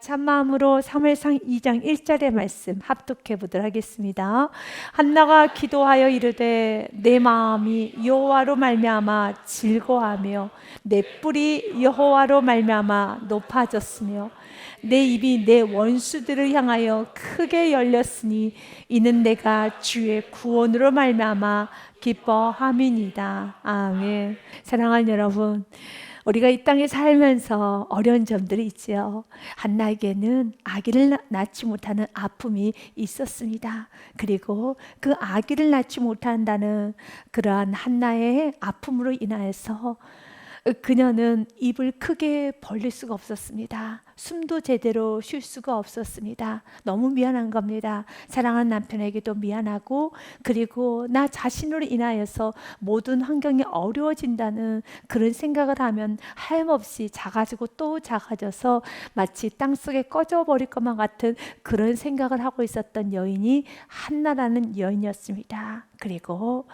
참마음으로 사무엘상 2장 1절의 말씀 합독해 보도록 하겠습니다. 한나가 기도하여 이르되 내 마음이 여호와로 말미암아 즐거워하며 내 뿔이 여호와로 말미암아 높아졌으며 내 입이 내 원수들을 향하여 크게 열렸으니 이는 내가 주의 구원으로 말미암아 기뻐함이니이다. 아멘. 사랑하는 여러분, 우리가 이 땅에 살면서 어려운 점들이 있지요. 한나에게는 아기를 낳지 못하는 아픔이 있었습니다. 그리고 그 아기를 낳지 못한다는 그러한 한나의 아픔으로 인하여서 그녀는 입을 크게 벌릴 수가 없었습니다. 숨도 제대로 쉴 수가 없었습니다. 너무 미안한 겁니다. 사랑하는 남편에게도 미안하고, 그리고 나 자신으로 인하여서 모든 환경이 어려워진다는 그런 생각을 하면 하염없이 작아지고 또 작아져서 마치 땅속에 꺼져버릴 것만 같은 그런 생각을 하고 있었던 여인이 한나라는 여인이었습니다. 그리고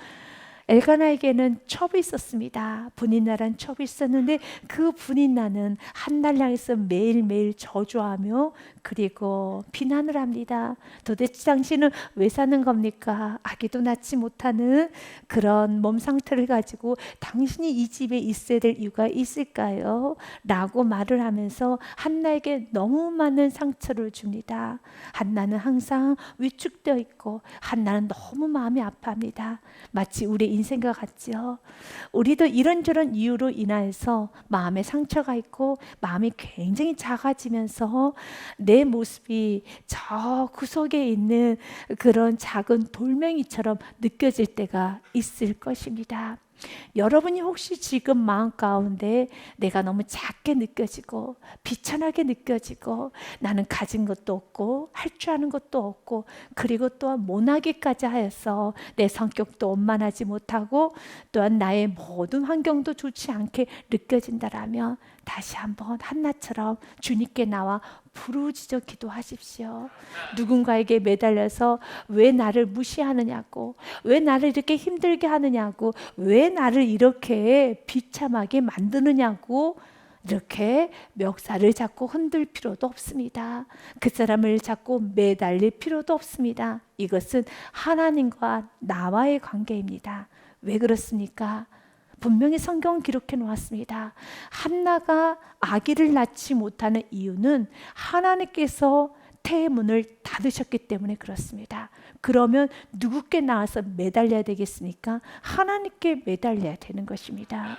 엘가나에게는 첩이 있었습니다. 분인나라는 첩이 있었는데 그 분인나는 한나를 향해서 매일매일 저주하며 그리고 비난을 합니다. 도대체 당신은 왜 사는 겁니까? 아기도 낳지 못하는 그런 몸 상태를 가지고 당신이 이 집에 있어야 될 이유가 있을까요? 라고 말을 하면서 한나에게 너무 많은 상처를 줍니다. 한나는 항상 위축되어 있고 한나는 너무 마음이 아파합니다. 마치 우리 인생과 같죠. 우리도 이런저런 이유로 인하여서 마음에 상처가 있고 마음이 굉장히 작아지면서 내 모습이 저 구석에 있는 그런 작은 돌멩이처럼 느껴질 때가 있을 것입니다. 여러분이 혹시 지금 마음 가운데 내가 너무 작게 느껴지고 비천하게 느껴지고 나는 가진 것도 없고 할 줄 아는 것도 없고 그리고 또한 모나기까지 하여서 내 성격도 원만하지 못하고 또한 나의 모든 환경도 좋지 않게 느껴진다라면 다시 한번 한나처럼 주님께 나와 부르짖어 기도하십시오. 누군가에게 매달려서 왜 나를 무시하느냐고, 왜 나를 이렇게 힘들게 하느냐고, 왜 나를 이렇게 비참하게 만드느냐고 이렇게 멱살을 잡고 흔들 필요도 없습니다. 그 사람을 잡고 매달릴 필요도 없습니다. 이것은 하나님과 나와의 관계입니다. 왜 그렇습니까? 분명히 성경은 기록해 놓았습니다. 한나가 아기를 낳지 못하는 이유는 하나님께서 태의 문을 닫으셨기 때문에 그렇습니다. 그러면 누구께 나와서 매달려야 되겠습니까? 하나님께 매달려야 되는 것입니다.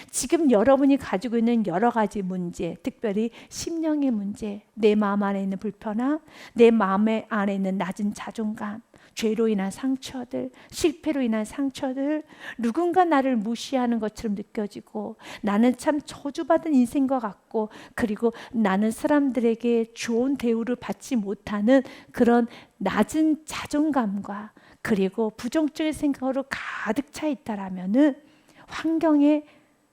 지금 여러분이 가지고 있는 여러 가지 문제, 특별히 심령의 문제, 내 마음 안에 있는 불편함, 내 마음 안에 있는 낮은 자존감, 죄로 인한 상처들, 실패로 인한 상처들, 누군가 나를 무시하는 것처럼 느껴지고 나는 참 저주받은 인생과 같고 그리고 나는 사람들에게 좋은 대우를 받지 못하는 그런 낮은 자존감과 그리고 부정적인 생각으로 가득 차 있다라면은 환경에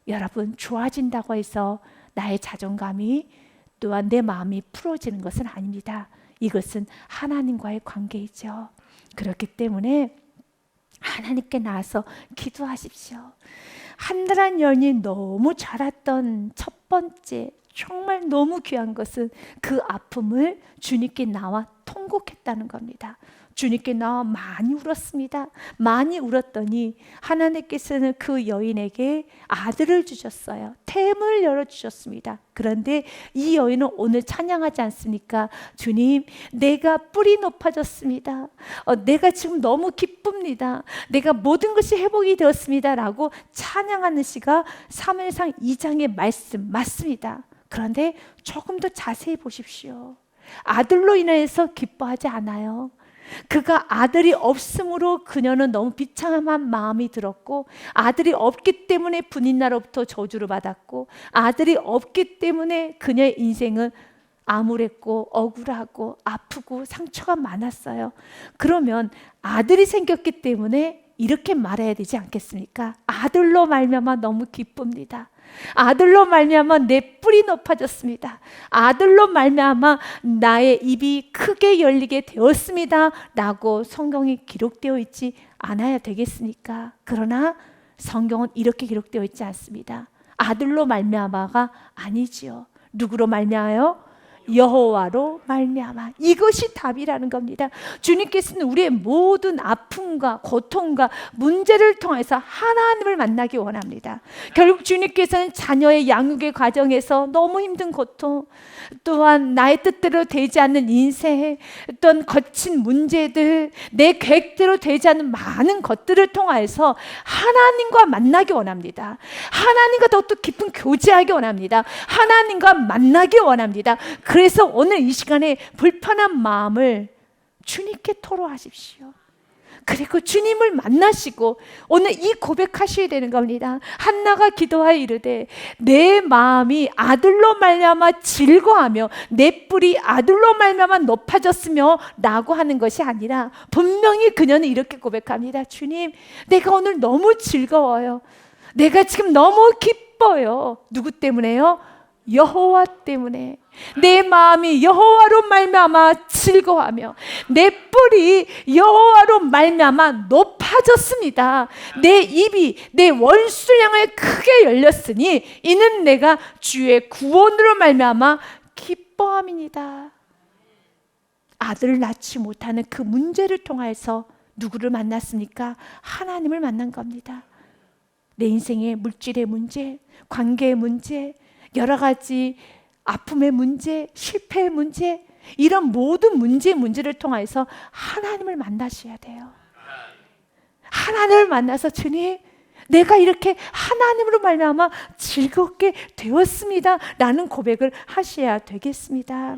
여러분 좋아진다고 해서 나의 자존감이 또한 내 마음이 풀어지는 것은 아닙니다. 이것은 하나님과의 관계이죠. 그렇기 때문에 하나님께 나와서 기도하십시오. 한나라는 여인이 너무 자랐던 첫 번째 정말 너무 귀한 것은 그 아픔을 주님께 나와 통곡했다는 겁니다. 주님께 나와 많이 울었습니다. 많이 울었더니 하나님께서는 그 여인에게 아들을 주셨어요. 태문을 열어주셨습니다. 그런데 이 여인은 오늘 찬양하지 않습니까? 주님, 내가 뿔이 높아졌습니다. 내가 지금 너무 기쁩니다. 내가 모든 것이 회복이 되었습니다. 라고 찬양하는 시가 사무엘상 2장의 말씀 맞습니다. 그런데 조금 더 자세히 보십시오. 아들로 인해서 기뻐하지 않아요. 그가 아들이 없으므로 그녀는 너무 비참한 마음이 들었고 아들이 없기 때문에 분인나로부터 저주를 받았고 아들이 없기 때문에 그녀의 인생은 암울했고 억울하고 아프고 상처가 많았어요. 그러면 아들이 생겼기 때문에 이렇게 말해야 되지 않겠습니까? 아들로 말미암아 너무 기쁩니다. 아들로 말미암아 내 뿔이 높아졌습니다. 아들로 말미암아 나의 입이 크게 열리게 되었습니다. 라고 성경이 기록되어 있지 않아야 되겠습니까? 그러나 성경은 이렇게 기록되어 있지 않습니다. 아들로 말미암아가 아니지요. 누구로 말미암아요? 여호와로 말미암아. 이것이 답이라는 겁니다. 주님께서는 우리의 모든 아픔과 고통과 문제를 통해서 하나님을 만나기 원합니다. 결국 주님께서는 자녀의 양육의 과정에서 너무 힘든 고통, 또한 나의 뜻대로 되지 않는 인생, 또한 거친 문제들, 내 계획대로 되지 않는 많은 것들을 통해서 하나님과 만나기 원합니다. 하나님과 더욱더 깊은 교제하기 원합니다. 하나님과 만나기 원합니다. 그래서 오늘 이 시간에 불편한 마음을 주님께 토로하십시오. 그리고 주님을 만나시고 오늘 이 고백하셔야 되는 겁니다. 한나가 기도하여 이르되 내 마음이 아들로 말미암아 즐거워하며 내 뿔이 아들로 말미암아 높아졌으며 라고 하는 것이 아니라 분명히 그녀는 이렇게 고백합니다. 주님, 내가 오늘 너무 즐거워요. 내가 지금 너무 기뻐요. 누구 때문에요? 여호와 때문에. 내 마음이 여호와로 말미암아 즐거워하며 내 뿔이 여호와로 말미암아 높아졌습니다. 내 입이 내 원수를 향하여 크게 열렸으니 이는 내가 주의 구원으로 말미암아 기뻐함이니이다. 아들을 낳지 못하는 그 문제를 통해서 누구를 만났습니까? 하나님을 만난 겁니다. 내 인생의 물질의 문제, 관계의 문제, 여러 가지 아픔의 문제, 실패의 문제, 이런 모든 문제를 통해서 하나님을 만나셔야 돼요. 하나님을 만나서 주님, 내가 이렇게 하나님으로 말미암아 즐겁게 되었습니다 라는 고백을 하셔야 되겠습니다.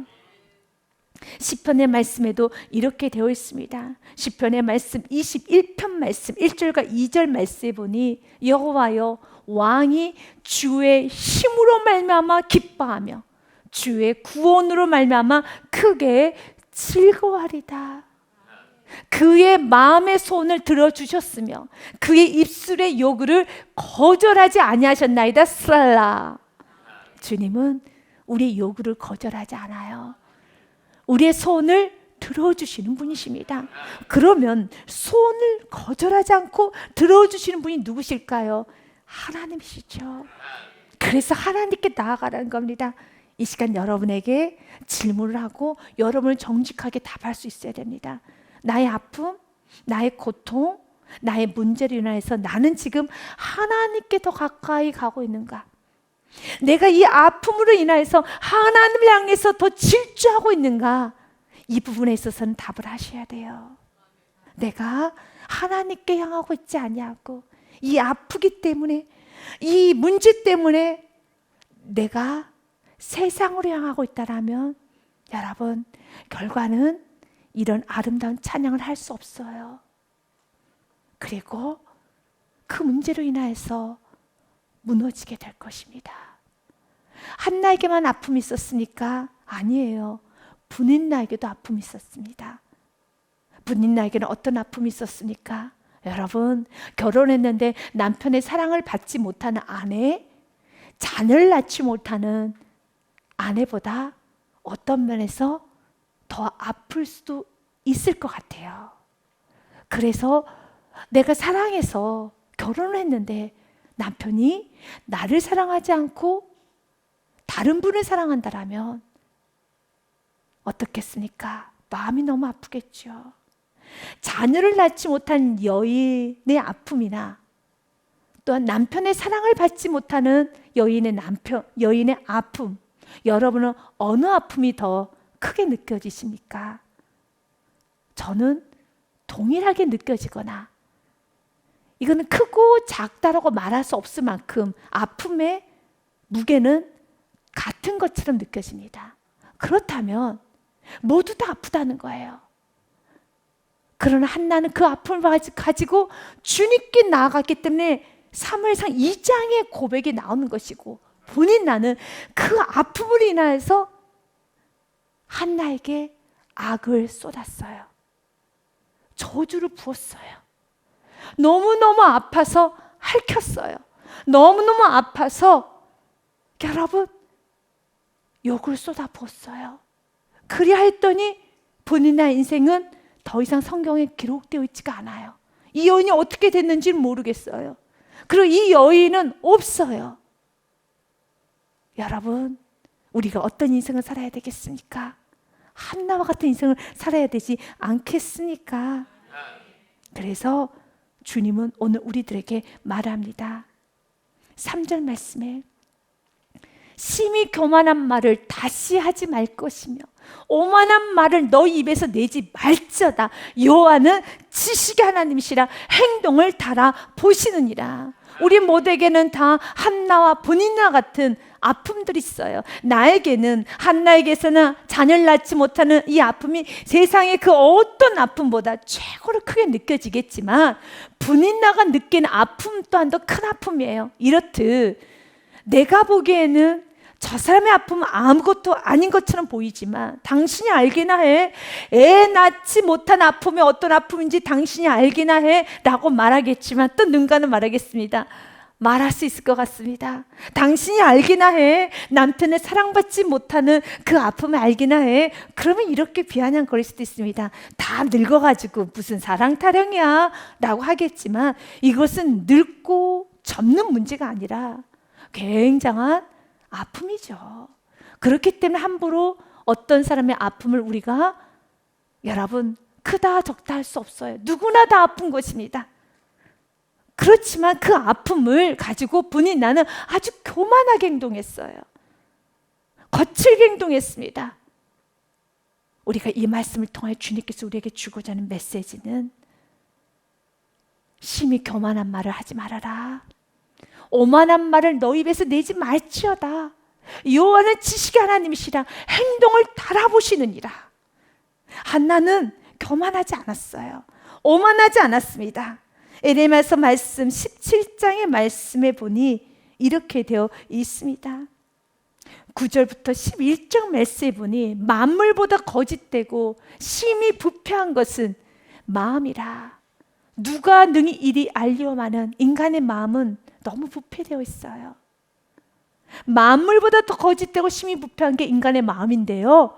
시편의 말씀에도 이렇게 되어 있습니다. 시편의 말씀 21편 말씀 1절과 2절 말씀에 보니 여호와여, 왕이 주의 힘으로 말미암아 기뻐하며 주의 구원으로 말미암아 크게 즐거워하리다. 그의 마음의 소원을 들어주셨으며 그의 입술의 요구를 거절하지 아니하셨나이다. 스랄라. 주님은 우리의 요구를 거절하지 않아요. 우리의 소원을 들어주시는 분이십니다. 그러면 소원을 거절하지 않고 들어주시는 분이 누구실까요? 하나님이시죠. 그래서 하나님께 나아가라는 겁니다. 이 시간 여러분에게 질문을 하고 여러분을 정직하게 답할 수 있어야 됩니다. 나의 아픔, 나의 고통, 나의 문제로 인해서 나는 지금 하나님께 더 가까이 가고 있는가? 내가 이 아픔으로 인해서 하나님을 향해서 더 질주하고 있는가? 이 부분에 있어서는 답을 하셔야 돼요. 내가 하나님께 향하고 있지 아니하고 이 아프기 때문에, 이 문제 때문에 내가 세상으로 향하고 있다라면 여러분, 결과는 이런 아름다운 찬양을 할 수 없어요. 그리고 그 문제로 인하여서 무너지게 될 것입니다. 한나에게만 아픔이 있었으니까? 아니에요. 분인나에게도 아픔이 있었습니다. 분인나에게는 어떤 아픔이 있었습니까? 여러분, 결혼했는데 남편의 사랑을 받지 못하는 아내, 자녀를 낳지 못하는 아내보다 어떤 면에서 더 아플 수도 있을 것 같아요. 그래서 내가 사랑해서 결혼을 했는데 남편이 나를 사랑하지 않고 다른 분을 사랑한다라면 어떻겠습니까? 마음이 너무 아프겠죠. 자녀를 낳지 못한 여인의 아픔이나 또한 남편의 사랑을 받지 못하는 여인의 아픔, 여러분은 어느 아픔이 더 크게 느껴지십니까? 저는 동일하게 느껴지거나 이거는 크고 작다라고 말할 수 없을 만큼 아픔의 무게는 같은 것처럼 느껴집니다. 그렇다면 모두 다 아프다는 거예요. 그러나 한나는 그 아픔을 가지고 주님께 나아갔기 때문에 사무엘상 2장의 고백이 나오는 것이고, 본인 나는 그 아픔을 인하여서 한나에게 악을 쏟았어요. 저주를 부었어요. 너무너무 아파서 핥혔어요. 너무너무 아파서 여러분 욕을 쏟아부었어요. 그리하였더니 본인의 인생은 더 이상 성경에 기록되어 있지가 않아요. 이 여인이 어떻게 됐는지는 모르겠어요. 그리고 이 여인은 없어요. 여러분, 우리가 어떤 인생을 살아야 되겠습니까? 한나와 같은 인생을 살아야 되지 않겠습니까? 그래서 주님은 오늘 우리들에게 말합니다. 3절 말씀에 심히 교만한 말을 다시 하지 말 것이며 오만한 말을 너희 입에서 내지 말지어다. 여호와는 지식의 하나님이시라 행동을 달아 보시느니라. 우리 모두에게는 다 한나와 분인나 같은 아픔들이 있어요. 나에게는 한나에게서는 자녀를 낳지 못하는 이 아픔이 세상의 그 어떤 아픔보다 최고로 크게 느껴지겠지만 분인나가 느끼는 아픔 또한 더 큰 아픔이에요. 이렇듯 내가 보기에는 저 사람의 아픔은 아무것도 아닌 것처럼 보이지만 당신이 알기나 해. 애 낳지 못한 아픔이 어떤 아픔인지 당신이 알기나 해 라고 말하겠지만 또 누군가는 말하겠습니다. 말할 수 있을 것 같습니다. 당신이 알기나 해. 남편의 사랑받지 못하는 그 아픔을 알기나 해. 그러면 이렇게 비아냥거릴 수도 있습니다. 다 늙어가지고 무슨 사랑 타령이야 라고 하겠지만 이것은 늙고 접는 문제가 아니라 굉장한 아픔이죠. 그렇기 때문에 함부로 어떤 사람의 아픔을 우리가 여러분 크다 적다 할 수 없어요. 누구나 다 아픈 것입니다. 그렇지만 그 아픔을 가지고 분인나는 아주 교만하게 행동했어요. 거칠게 행동했습니다. 우리가 이 말씀을 통해 주님께서 우리에게 주고자 하는 메시지는 심히 교만한 말을 하지 말아라. 오만한 말을 너희 입에서 내지 말지어다. 여호와는 지식의 하나님이시라 행동을 달아보시느니라. 한나는 교만하지 않았어요. 오만하지 않았습니다. 에레미야서 말씀 17장의 말씀에 보니 이렇게 되어 있습니다. 9절부터 11장 말씀에 보니 만물보다 거짓되고 심히 부패한 것은 마음이라. 누가 능히 이리 알리오마는 인간의 마음은 너무 부패되어 있어요. 만물보다 더 거짓되고 심히 부패한 게 인간의 마음인데요.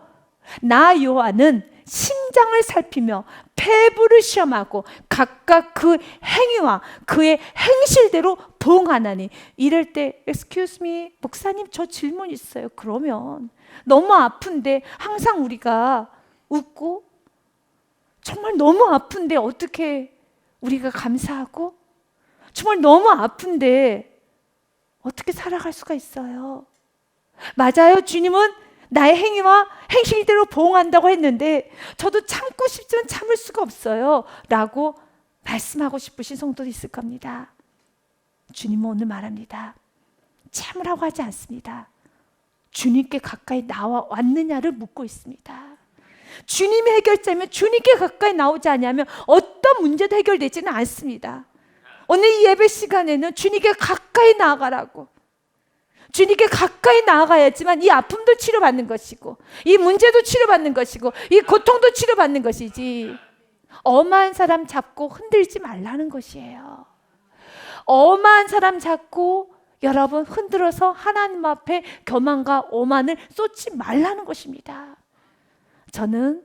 나 여호와는 심장을 살피며 폐부를 시험하고 각각 그 행위와 그의 행실대로 보응하나니. 이럴 때 excuse me 목사님 저 질문 있어요. 그러면 너무 아픈데 항상 우리가 웃고 정말 너무 아픈데 어떻게 우리가 감사하고 정말 너무 아픈데 어떻게 살아갈 수가 있어요? 맞아요. 주님은 나의 행위와 행실대로 보응한다고 했는데 저도 참고 싶지만 참을 수가 없어요 라고 말씀하고 싶으신 성도도 있을 겁니다. 주님은 오늘 말합니다. 참으라고 하지 않습니다. 주님께 가까이 나와 왔느냐를 묻고 있습니다. 주님이 해결자면 주님께 가까이 나오지 않으면 어떤 문제도 해결되지는 않습니다. 오늘 이 예배 시간에는 주님께 가까이 나아가라고, 주님께 가까이 나아가야지만 이 아픔도 치료받는 것이고 이 문제도 치료받는 것이고 이 고통도 치료받는 것이지 엄한 사람 잡고 흔들지 말라는 것이에요. 엄한 사람 잡고 여러분 흔들어서 하나님 앞에 교만과 오만을 쏟지 말라는 것입니다. 저는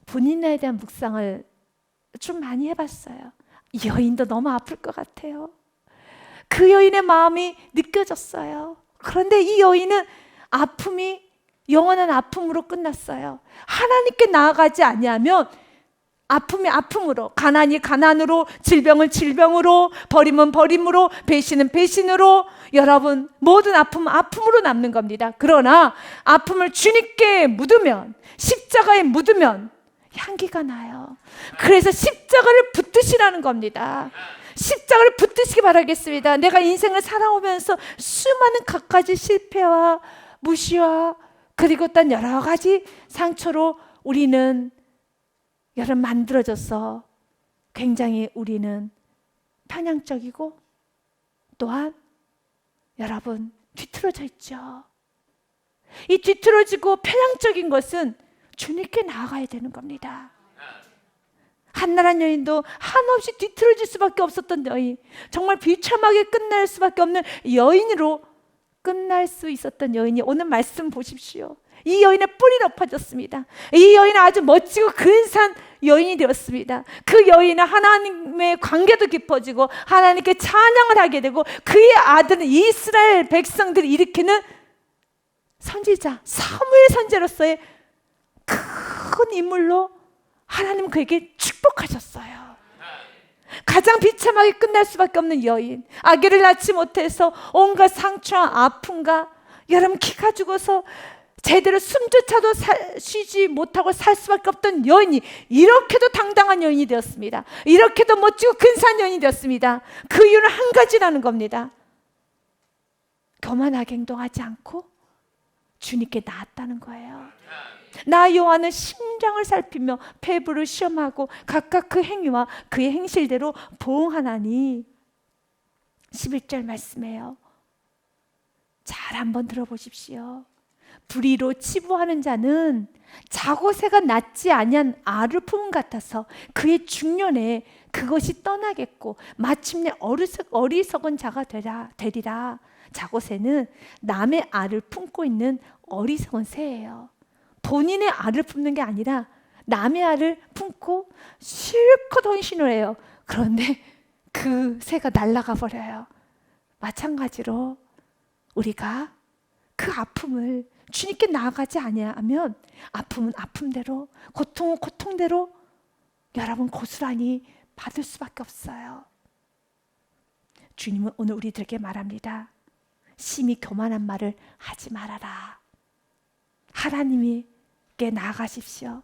분인나에 대한 묵상을 좀 많이 해봤어요. 이 여인도 너무 아플 것 같아요. 그 여인의 마음이 느껴졌어요. 그런데 이 여인은 아픔이 영원한 아픔으로 끝났어요. 하나님께 나아가지 아니하면 아픔이 아픔으로, 가난이 가난으로, 질병은 질병으로, 버림은 버림으로, 배신은 배신으로, 여러분 모든 아픔은 아픔으로 남는 겁니다. 그러나 아픔을 주님께 묻으면, 십자가에 묻으면 향기가 나요. 그래서 십자가를 붙드시라는 겁니다. 십자가를 붙드시기 바라겠습니다. 내가 인생을 살아오면서 수많은 갖가지 실패와 무시와 그리고 또 여러 가지 상처로 우리는 여러분 만들어져서 굉장히 우리는 편향적이고 또한 여러분 뒤틀어져 있죠. 이 뒤틀어지고 편향적인 것은 주님께 나아가야 되는 겁니다. 한나란 여인도 한없이 뒤틀어질 수밖에 없었던 여인, 정말 비참하게 끝날 수밖에 없는 여인으로 끝날 수 있었던 여인이 오늘 말씀 보십시오. 이 여인의 뿔이 높아졌습니다. 이 여인은 아주 멋지고 근사한 여인이 되었습니다. 그 여인은 하나님의 관계도 깊어지고 하나님께 찬양을 하게 되고 그의 아들은 이스라엘 백성들이 일으키는 선지자 사무엘 선지자로서의 큰 인물로 하나님 그에게 축복하셨어요. 가장 비참하게 끝날 수밖에 없는 여인, 아기를 낳지 못해서 온갖 상처와 아픔과 여러분 키가 죽어서 제대로 숨조차도 쉬지 못하고 살 수밖에 없던 여인이 이렇게도 당당한 여인이 되었습니다. 이렇게도 멋지고 근사한 여인이 되었습니다. 그 이유는 한 가지라는 겁니다. 교만하게 행동하지 않고 주님께 나았다는 거예요. 나 요한은 심장을 살피며 폐부를 시험하고 각각 그 행위와 그의 행실대로 보응하나니. 11절 말씀이에요. 잘 한번 들어보십시오. 불의로 치부하는 자는 자고새가 낳지 아니한 알을 품은 같아서 그의 중년에 그것이 떠나겠고 마침내 어리석은 자가 되리라. 자고새는 남의 알을 품고 있는 어리석은 새예요. 본인의 알을 품는 게 아니라 남의 알을 품고 실컷 헌신을 해요. 그런데 그 새가 날아가 버려요. 마찬가지로 우리가 그 아픔을 주님께 나아가지 아니하면 아픔은 아픔대로, 고통은 고통대로 여러분 고스란히 받을 수밖에 없어요. 주님은 오늘 우리들에게 말합니다. 심히 교만한 말을 하지 말아라. 하나님께 나아가십시오.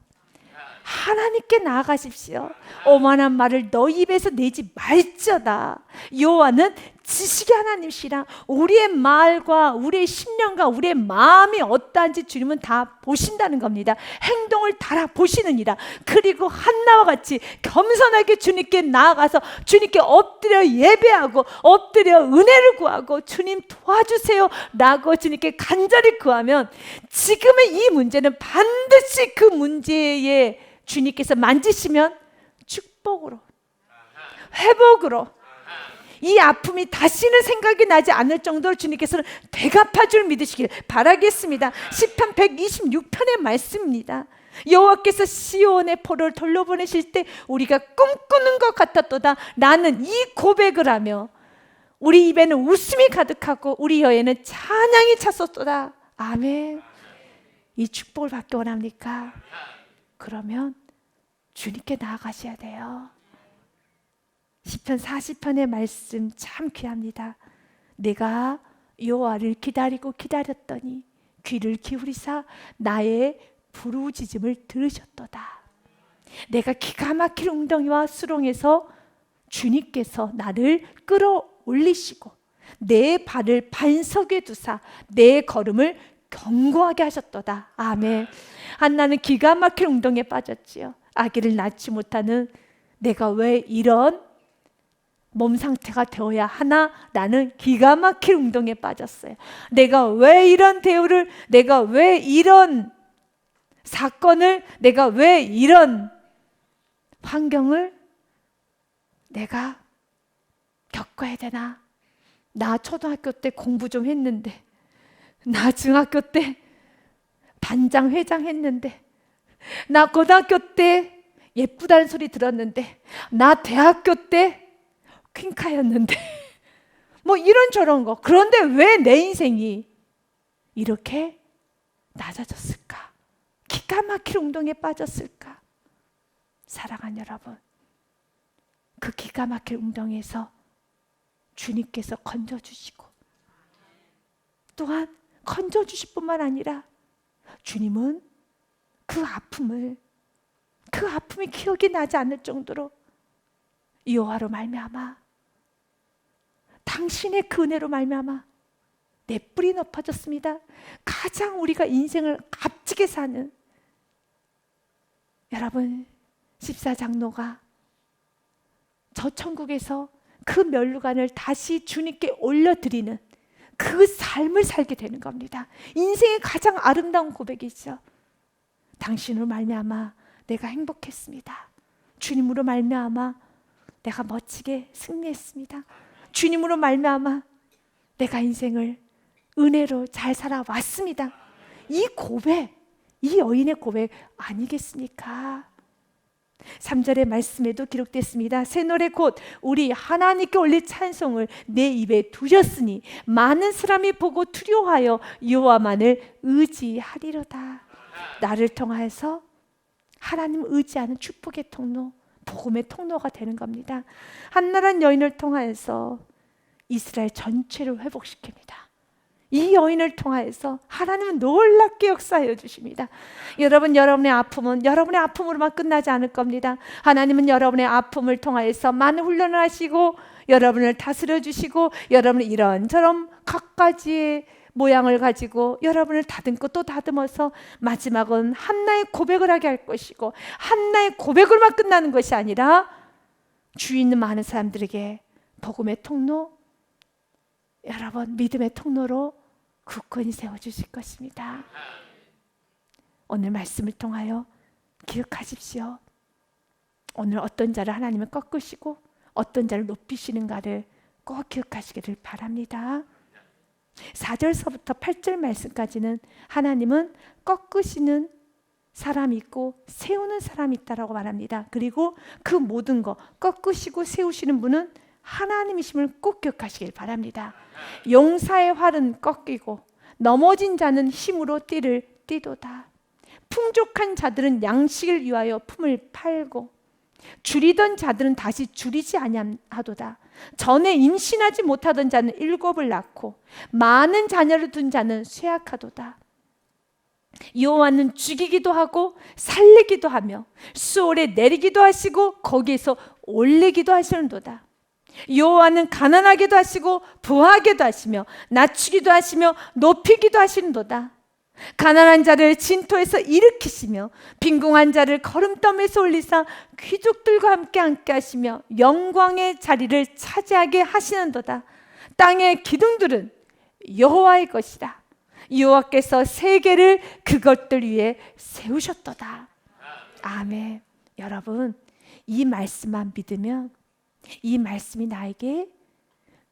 하나님께 나아가십시오. 오만한 말을 너희 입에서 내지 말지어다. 여호와는 지식의 하나님이시라. 우리의 말과 우리의 심령과 우리의 마음이 어떠한지 주님은 다 보신다는 겁니다. 행동을 다 보시느니라. 그리고 한나와 같이 겸손하게 주님께 나아가서 주님께 엎드려 예배하고 엎드려 은혜를 구하고 주님 도와주세요 라고 주님께 간절히 구하면 지금의 이 문제는 반드시 그 문제에 주님께서 만지시면 축복으로, 회복으로, 이 아픔이 다시는 생각이 나지 않을 정도로 주님께서는 되갚아 줄 믿으시길 바라겠습니다. 시편 126편의 말씀입니다. 여호와께서 시온의 포로를 돌려보내실 때 우리가 꿈꾸는 것 같았도다. 나는 이 고백을 하며 우리 입에는 웃음이 가득하고 우리 혀에는 찬양이 찼었도다. 아멘. 이 축복을 받기 원합니까? 그러면 주님께 나아가셔야 돼요. 시편 40편의 말씀 참 귀합니다. 내가 여호와를 기다리고 기다렸더니 귀를 기울이사 나의 부르짖음을 들으셨도다. 내가 기가 막힐 웅덩이와 수렁에서 주님께서 나를 끌어올리시고 내 발을 반석에 두사 내 걸음을 견고하게 하셨도다. 아멘. 한나는 기가 막힐 웅덩이에 빠졌지요. 아기를 낳지 못하는 내가 왜 이런 몸 상태가 되어야 하나라는 기가 막힐 웅덩이에 빠졌어요. 내가 왜 이런 대우를, 내가 왜 이런 사건을, 내가 왜 이런 환경을 내가 겪어야 되나? 나 초등학교 때 공부 좀 했는데, 나 중학교 때 반장 회장 했는데, 나 고등학교 때 예쁘다는 소리 들었는데, 나 대학교 때 퀸카였는데 뭐 이런저런 거. 그런데 왜 내 인생이 이렇게 낮아졌을까? 기가 막힐 웅덩이에 빠졌을까? 사랑하는 여러분, 그 기가 막힐 웅덩이에서 주님께서 건져주시고 또한 건져주실 뿐만 아니라 주님은 그 아픔이 기억이 나지 않을 정도로 여호와로 말미암아 당신의 그 은혜로 말미암아 내 뿔이 높아졌습니다. 가장 우리가 인생을 값지게 사는 여러분, 십사장로가 저 천국에서 그 면류관을 다시 주님께 올려드리는 그 삶을 살게 되는 겁니다. 인생의 가장 아름다운 고백이죠. 당신으로 말미암아 내가 행복했습니다. 주님으로 말미암아 내가 멋지게 승리했습니다. 주님으로 말미암아 내가 인생을 은혜로 잘 살아왔습니다. 이 고백, 이 여인의 고백 아니겠습니까? 3절의 말씀에도 기록됐습니다. 새 노래 곧 우리 하나님께 올릴 찬송을 내 입에 두셨으니 많은 사람이 보고 두려워하여 여호와만을 의지하리로다. 나를 통하여서 하나님 의지하는 축복의 통로, 복음의 통로가 되는 겁니다. 한나란 여인을 통하여서 이스라엘 전체를 회복시킵니다. 이 여인을 통하여서 하나님은 놀랍게 역사하여 주십니다. 여러분, 여러분의 아픔은 여러분의 아픔으로만 끝나지 않을 겁니다. 하나님은 여러분의 아픔을 통하여서 많은 훈련을 하시고 여러분을 다스려 주시고 여러분을 이런저런 각가지의 모양을 가지고 여러분을 다듬고 또 다듬어서 마지막은 한나의 고백을 하게 할 것이고, 한나의 고백으로만 끝나는 것이 아니라 주위 있는 많은 사람들에게 복음의 통로, 여러분 믿음의 통로로 굳건히 세워주실 것입니다. 오늘 말씀을 통하여 기억하십시오. 오늘 어떤 자를 하나님은 꺾으시고 어떤 자를 높이시는가를 꼭 기억하시기를 바랍니다. 4절서부터 8절 말씀까지는 하나님은 꺾으시는 사람이 있고 세우는 사람이 있다라고 말합니다. 그리고 그 모든 거 꺾으시고 세우시는 분은 하나님이심을 꼭 기억하시길 바랍니다. 용사의 활은 꺾이고 넘어진 자는 힘으로 띠를 띠도다. 풍족한 자들은 양식을 위하여 품을 팔고 줄이던 자들은 다시 줄이지 아니하도다. 전에 임신하지 못하던 자는 7을 낳고 많은 자녀를 둔 자는 쇠약하도다. 여호와는 죽이기도 하고 살리기도 하며 수월에 내리기도 하시고 거기에서 올리기도 하시는도다. 여호와는 가난하게도 하시고 부하게도 하시며 낮추기도 하시며 높이기도 하시는도다. 가난한 자를 진토에서 일으키시며 빈궁한 자를 거름더미에서 올리사 귀족들과 함께 앉게 하시며 영광의 자리를 차지하게 하시는도다. 땅의 기둥들은 여호와의 것이다. 여호와께서 세계를 그것들 위에 세우셨도다. 아멘. 여러분, 이 말씀만 믿으면, 이 말씀이 나에게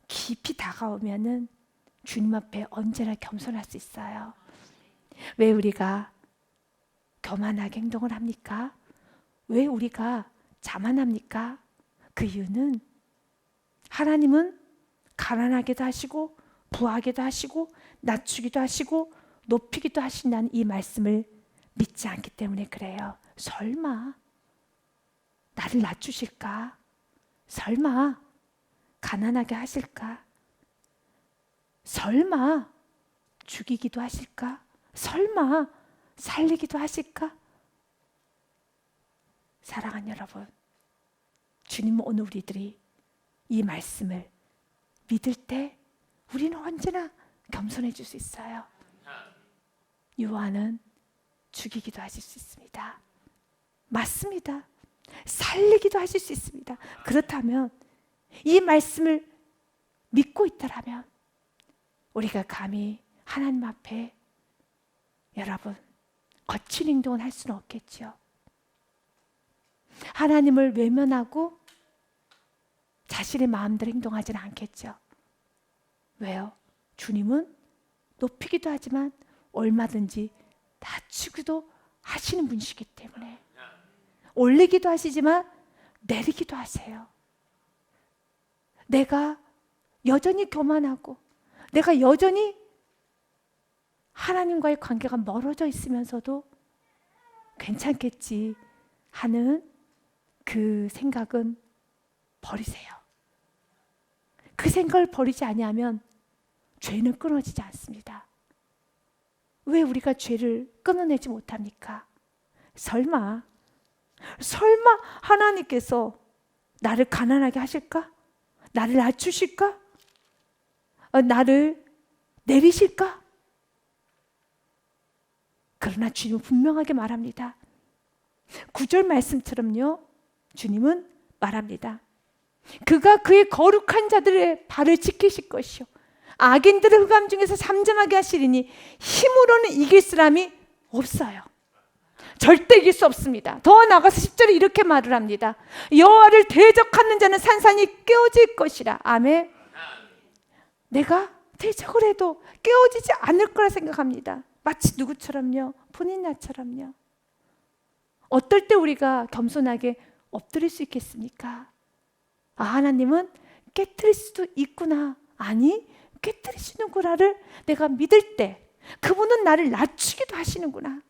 깊이 다가오면은 주님 앞에 언제나 겸손할 수 있어요. 왜 우리가 교만하게 행동을 합니까? 왜 우리가 자만합니까? 그 이유는 하나님은 가난하게도 하시고 부하게도 하시고 낮추기도 하시고 높이기도 하신다는 이 말씀을 믿지 않기 때문에 그래요. 설마 나를 낮추실까? 설마 가난하게 하실까? 설마 죽이기도 하실까? 설마 살리기도 하실까? 사랑하는 여러분, 주님은 오늘 우리들이 이 말씀을 믿을 때 우리는 언제나 겸손해질 수 있어요. 여호와는 죽이기도 하실 수 있습니다. 맞습니다. 살리기도 하실 수 있습니다. 그렇다면 이 말씀을 믿고 있다라면 우리가 감히 하나님 앞에 여러분 거친 행동을 할 수는 없겠죠. 하나님을 외면하고 자신의 마음대로 행동하지는 않겠죠. 왜요? 주님은 높이기도 하지만 얼마든지 낮추기도 하시는 분이시기 때문에 올리기도 하시지만 내리기도 하세요. 내가 여전히 교만하고 내가 여전히 하나님과의 관계가 멀어져 있으면서도 괜찮겠지 하는 그 생각은 버리세요. 그 생각을 버리지 아니하면 죄는 끊어지지 않습니다. 왜 우리가 죄를 끊어내지 못합니까? 설마 하나님께서 나를 가난하게 하실까? 나를 낮추실까? 나를 내리실까? 그러나 주님은 분명하게 말합니다. 9절 말씀처럼요, 주님은 말합니다. 그가 그의 거룩한 자들의 발을 지키실 것이요 악인들의 흑암 중에서 잠잠하게 하시리니 힘으로는 이길 사람이 없어요. 절대 이길 수 없습니다. 더 나아가서 10절에 이렇게 말을 합니다. 여호와를 대적하는 자는 산산이 깨어질 것이라. 아멘. 내가 대적을 해도 깨어지지 않을 거라 생각합니다. 마치 누구처럼요? 본인 나처럼요. 어떨 때 우리가 겸손하게 엎드릴 수 있겠습니까? 아, 하나님은 깨트릴 수도 있구나. 아니, 깨트리시는구나를 내가 믿을 때 그분은 나를 낮추기도 하시는구나.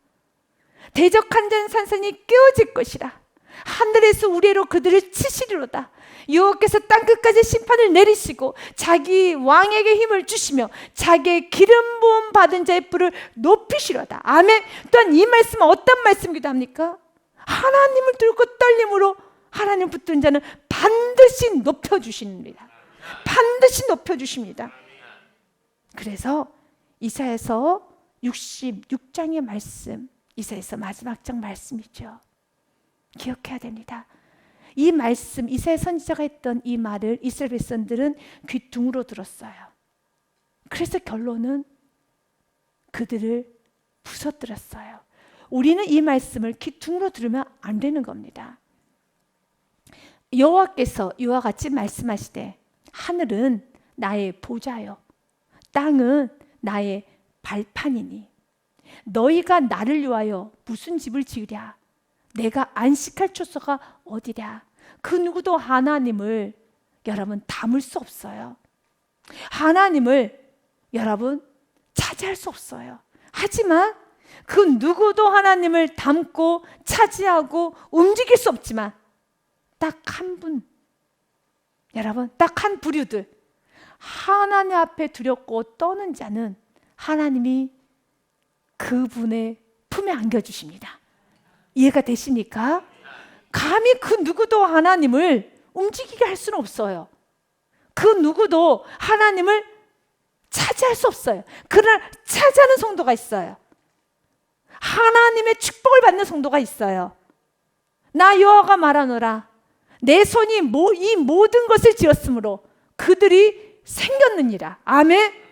대적한 자 산산이 깨어질 것이라. 하늘에서 우레로 그들을 치시리로다. 여호와께서 땅끝까지 심판을 내리시고 자기 왕에게 힘을 주시며 자기의 기름 부음 받은 자의 뿔을 높이시로다. 아멘. 또한 이 말씀은 어떤 말씀이기도 합니까? 하나님을 들고 떨림으로 하나님 붙든 자는 반드시 높여주십니다. 반드시 높여주십니다. 그래서 이사야서 66장의 말씀, 이사야서 마지막 장 말씀이죠. 기억해야 됩니다. 이 말씀, 이사야 선지자가 했던 이 말을 이스라엘 백성들은 귀뚱으로 들었어요. 그래서 결론은 그들을 부서뜨렸어요. 우리는 이 말씀을 귀뚱으로 들으면 안 되는 겁니다. 여호와께서 이와 같이 말씀하시되 하늘은 나의 보좌요 땅은 나의 발판이니 너희가 나를 위하여 무슨 집을 지으랴? 내가 안식할 초소가 어디랴? 그 누구도 하나님을 여러분 담을 수 없어요. 하나님을 여러분 차지할 수 없어요. 하지만 그 누구도 하나님을 담고 차지하고 움직일 수 없지만 딱 한 분, 여러분 딱 한 부류들, 하나님 앞에 두렵고 떠는 자는 하나님이 그분의 품에 안겨주십니다. 이해가 되십니까? 감히 그 누구도 하나님을 움직이게 할 수는 없어요. 그 누구도 하나님을 차지할 수 없어요. 그러나 차지하는 성도가 있어요. 하나님의 축복을 받는 성도가 있어요. 나 여호와가 말하노라 내 손이 이 모든 것을 지었으므로 그들이 생겼느니라. 아멘.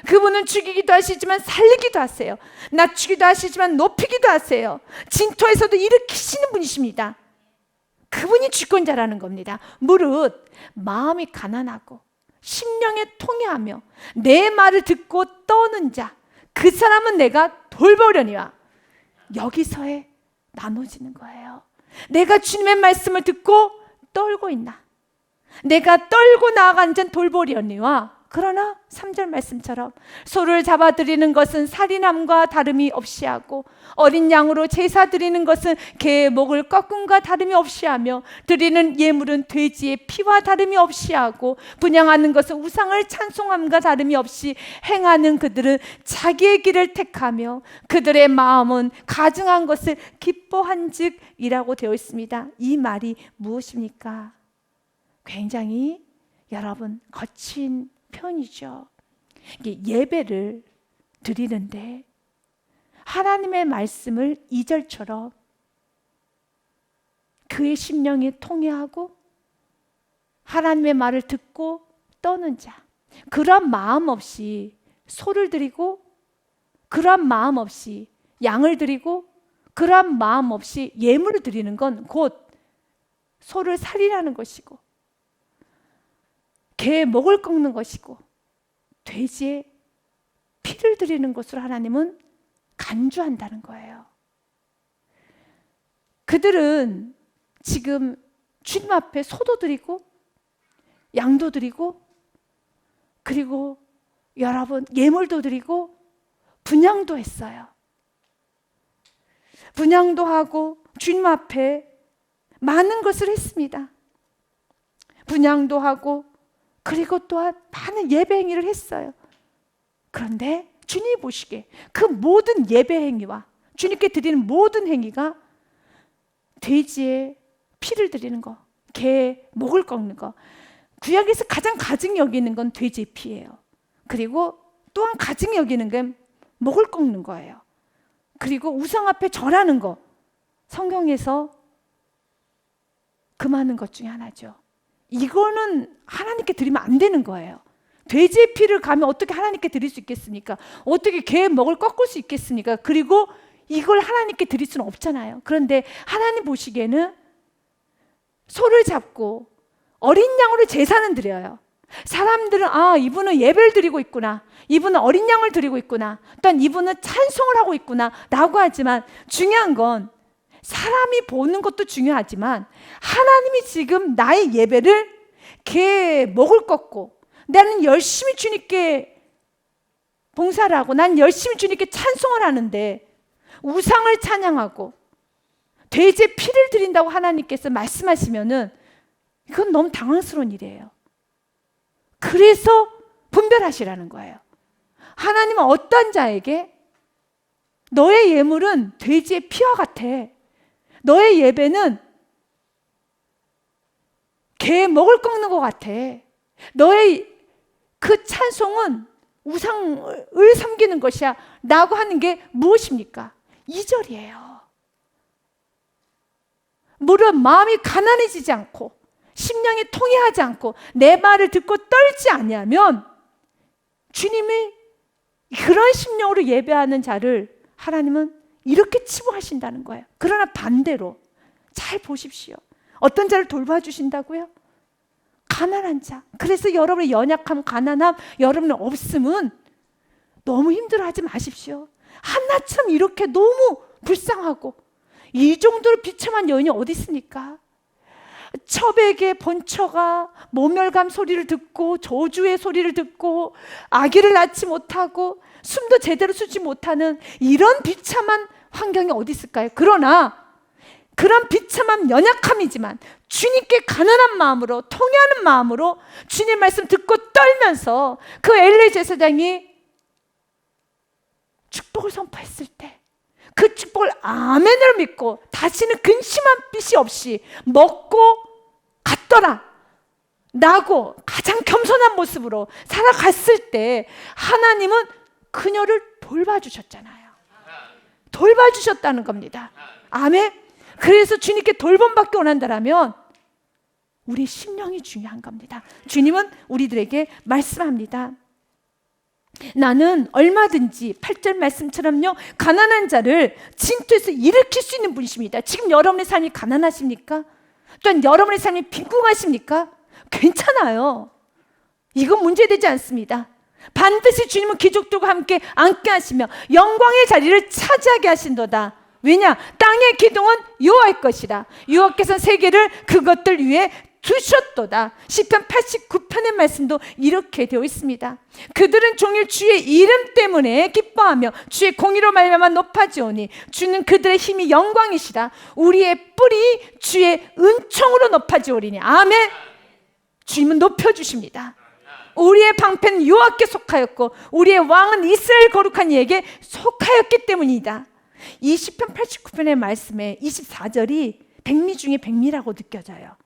그분은 죽이기도 하시지만 살리기도 하세요. 낮추기도 하시지만 높이기도 하세요. 진토에서도 일으키시는 분이십니다. 그분이 주권자라는 겁니다. 무릇 마음이 가난하고 심령에 통회하며 내 말을 듣고 떠는 자, 그 사람은 내가 돌보려니와. 여기서에 나눠지는 거예요. 내가 주님의 말씀을 듣고 떨고 있나? 내가 떨고 나아간 자는 돌보려니와. 그러나 3절 말씀처럼 소를 잡아드리는 것은 살인함과 다름이 없이 하고 어린 양으로 제사 드리는 것은 개의 목을 꺾음과 다름이 없이 하며 드리는 예물은 돼지의 피와 다름이 없이 하고 분향하는 것은 우상을 찬송함과 다름이 없이 행하는 그들은 자기의 길을 택하며 그들의 마음은 가증한 것을 기뻐한즉이라고 되어 있습니다. 이 말이 무엇입니까? 굉장히 여러분 거친 편이죠. 예배를 드리는데 하나님의 말씀을 2절처럼 그의 심령에 통회하고 하나님의 말을 듣고 떠는 자, 그런 마음 없이 소를 드리고 그런 마음 없이 양을 드리고 그런 마음 없이 예물을 드리는 건 곧 소를 살인하는 것이고 개의 목을 꺾는 것이고 돼지의 피를 드리는 것으로 하나님은 간주한다는 거예요. 그들은 지금 주님 앞에 소도 드리고 양도 드리고 그리고 여러분 예물도 드리고 분향도 했어요. 분향도 하고 주님 앞에 많은 것을 했습니다. 분향도 하고 그리고 또한 많은 예배 행위를 했어요. 그런데 주님이 보시기에 그 모든 예배 행위와 주님께 드리는 모든 행위가 돼지의 피를 드리는 거, 개의 목을 꺾는 거, 구약에서 가장 가증히 여기는 건 돼지의 피예요. 그리고 또한 가증히 여기는 건 목을 꺾는 거예요. 그리고 우상 앞에 절하는 거, 성경에서 금하는 것 중에 하나죠. 이거는 하나님께 드리면 안 되는 거예요. 돼지의 피를 가면 어떻게 하나님께 드릴 수 있겠습니까? 어떻게 개의 목을 꺾을 수 있겠습니까? 그리고 이걸 하나님께 드릴 수는 없잖아요. 그런데 하나님 보시기에는 소를 잡고 어린 양으로 제사는 드려요. 사람들은 이분은 예배를 드리고 있구나, 이분은 어린 양을 드리고 있구나, 또한 이분은 찬송을 하고 있구나 라고 하지만 중요한 건 사람이 보는 것도 중요하지만 하나님이 지금 나의 예배를 개 먹을 것고 나는 열심히 주님께 봉사를 하고 난 열심히 주님께 찬송을 하는데 우상을 찬양하고 돼지의 피를 드린다고 하나님께서 말씀하시면은 이건 너무 당황스러운 일이에요. 그래서 분별하시라는 거예요. 하나님은 어떤 자에게 너의 예물은 돼지의 피와 같아. 너의 예배는 개 먹을 꺾는 것 같아. 너의 그 찬송은 우상을 섬기는 것이야 라고 하는 게 무엇입니까? 2절이에요. 무릇 마음이 가난해지지 않고 심령이 통회하지 않고 내 말을 듣고 떨지 아니하면 주님이 그런 심령으로 예배하는 자를 하나님은 이렇게 치부하신다는 거예요. 그러나 반대로 잘 보십시오. 어떤 자를 돌봐주신다고요? 가난한 자. 그래서 여러분의 연약함, 가난함, 여러분의 없음은 너무 힘들어하지 마십시오. 한나처럼 이렇게 너무 불쌍하고 이 정도로 비참한 여인이 어디 있습니까? 첩에게 본처가 모멸감 소리를 듣고 저주의 소리를 듣고 아기를 낳지 못하고 숨도 제대로 쉬지 못하는 이런 비참한 환경이 어디 있을까요? 그러나 그런 비참한 연약함이지만 주님께 가난한 마음으로 통회하는 마음으로 주님 말씀 듣고 떨면서 그 엘리 제사장이 축복을 선포했을 때 그 축복을 아멘으로 믿고 다시는 근심한 빛이 없이 먹고 갔더라 라고 가장 겸손한 모습으로 살아갔을 때 하나님은 그녀를 돌봐주셨잖아요. 돌봐주셨다는 겁니다. 아멘. 그래서 주님께 돌봄받기 원한다면 우리 심령이 중요한 겁니다. 주님은 우리들에게 말씀합니다. 나는 얼마든지 8절 말씀처럼요 가난한 자를 진토에서 일으킬 수 있는 분이십니다. 지금 여러분의 삶이 가난하십니까? 또한 여러분의 삶이 빈궁하십니까? 괜찮아요. 이건 문제되지 않습니다. 반드시 주님은 기족들과 함께 앉게 하시며 영광의 자리를 차지하게 하신도다. 왜냐? 땅의 기둥은 여호와의 것이라. 여호와께서는 세계를 그것들 위에 두셨도다. 시편 89편의 말씀도 이렇게 되어 있습니다. 그들은 종일 주의 이름 때문에 기뻐하며 주의 공의로 말미암아 높아지오니 주는 그들의 힘이 영광이시라. 우리의 뿔이 주의 은총으로 높아지오리니. 아멘. 주님은 높여주십니다. 우리의 방패는 여호와께 속하였고 우리의 왕은 이스라엘 거룩한 이에게 속하였기 때문이다. 이 시편 89편의 말씀에 24절이 백미 중에 백미라고 느껴져요.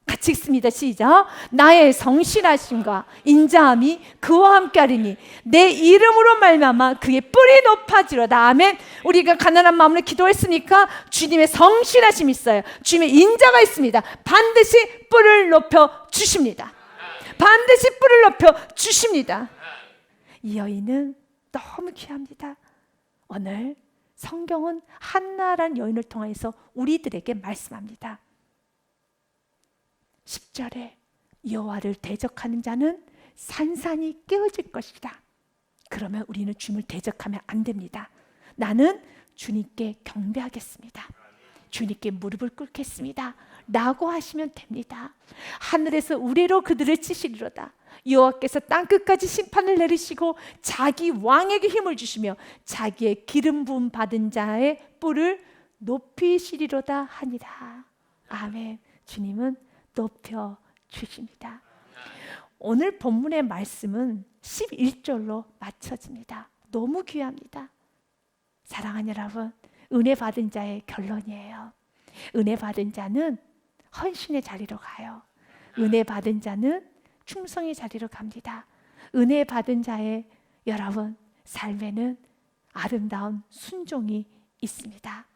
같이 읽습니다. 시작. 나의 성실하심과 인자함이 그와 함께하리니 내 이름으로 말미암아 그의 뿔이 높아지로다. 아멘. 우리가 가난한 마음으로 기도했으니까 주님의 성실하심이 있어요. 주님의 인자가 있습니다. 반드시 뿔을 높여 주십니다. 반드시 뿔을 높여 주십니다. 이 여인은 너무 귀합니다. 오늘 성경은 한나라는 여인을 통해서 우리들에게 말씀합니다. 10절에 여호와를 대적하는 자는 산산이 깨어질 것이다. 그러면 우리는 주님을 대적하면 안 됩니다. 나는 주님께 경배하겠습니다. 주님께 무릎을 꿇겠습니다. 라고 하시면 됩니다. 하늘에서 우레로 그들을 치시리로다. 여호와께서 땅끝까지 심판을 내리시고 자기 왕에게 힘을 주시며 자기의 기름 부음 받은 자의 뿔을 높이시리로다 하니라. 아멘. 주님은 높여 주십니다. 오늘 본문의 말씀은 11절로 맞춰집니다. 너무 귀합니다. 사랑하는 여러분, 은혜 받은 자의 결론이에요. 은혜 받은 자는 헌신의 자리로 가요. 은혜 받은 자는 충성의 자리로 갑니다. 은혜 받은 자의 여러분 삶에는 아름다운 순종이 있습니다.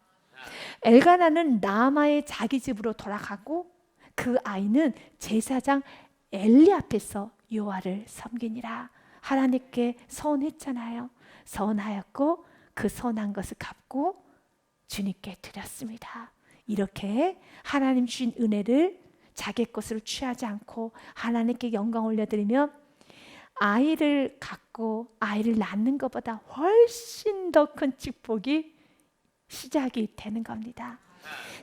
엘가나는 라마의 자기 집으로 돌아가고 그 아이는 제사장 엘리 앞에서 여호와를 섬기니라. 하나님께 서원했잖아요. 서원하였고 그 서원한 것을 갚고 주님께 드렸습니다. 이렇게 하나님 주신 은혜를 자기 것으로 취하지 않고 하나님께 영광 올려드리면 아이를 갖고 아이를 낳는 것보다 훨씬 더 큰 축복이 시작이 되는 겁니다.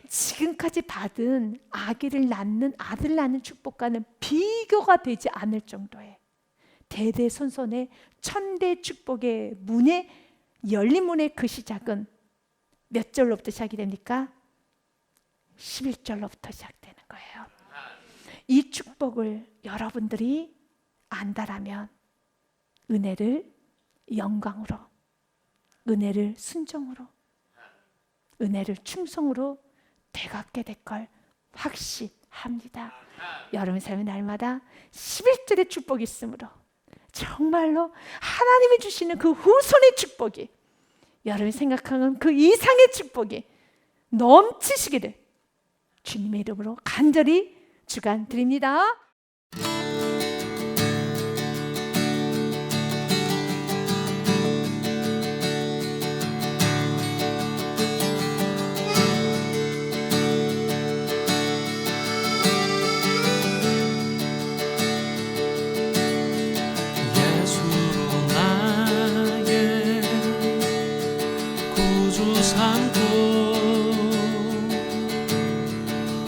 지금까지 받은 아기를 낳는 아들 낳는 축복과는 비교가 되지 않을 정도의 대대손손의 천대 축복의 문에 열린 문의 그 시작은 몇 절로부터 시작이 됩니까? 11절로부터 시작되는 거예요. 이 축복을 여러분들이 안다라면 은혜를 영광으로, 은혜를 순종으로, 은혜를 충성으로 되갚게 될 걸 확신합니다. 여러분 삶의 날마다 11절의 축복이 있으므로 정말로 하나님이 주시는 그 후손의 축복이, 여러분이 생각하는 그 이상의 축복이 넘치시기를 주님의 이름으로 간절히 축원드립니다.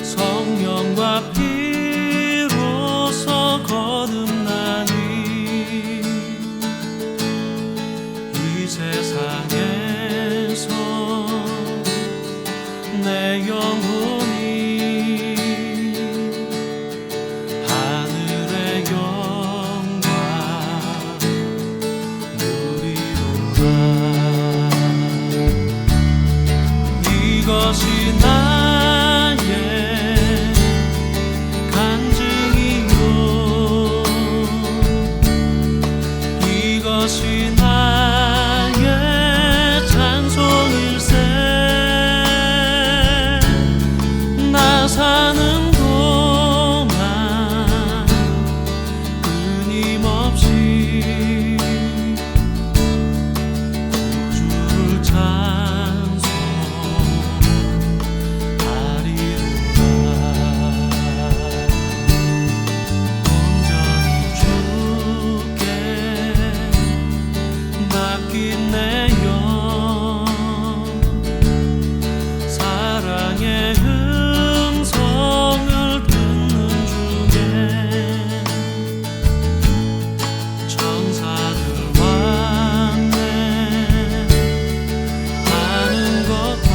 성령과 피로서 거듭나니 이 세상에서 내 영혼이 하늘의 영광 누리로라. 이것이 나의 간증이요, 이것이 나의 찬송일세. 나 사는 동안 끊임없이 구주를 사랑의 음성을 듣는 중에 천사들 왕래 하는 것과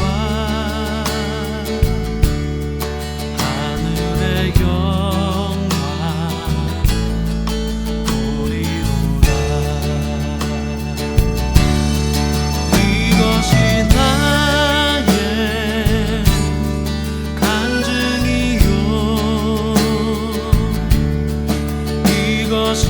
하늘의 영광 보리로라. 이것이 나의 간증이요, 이것이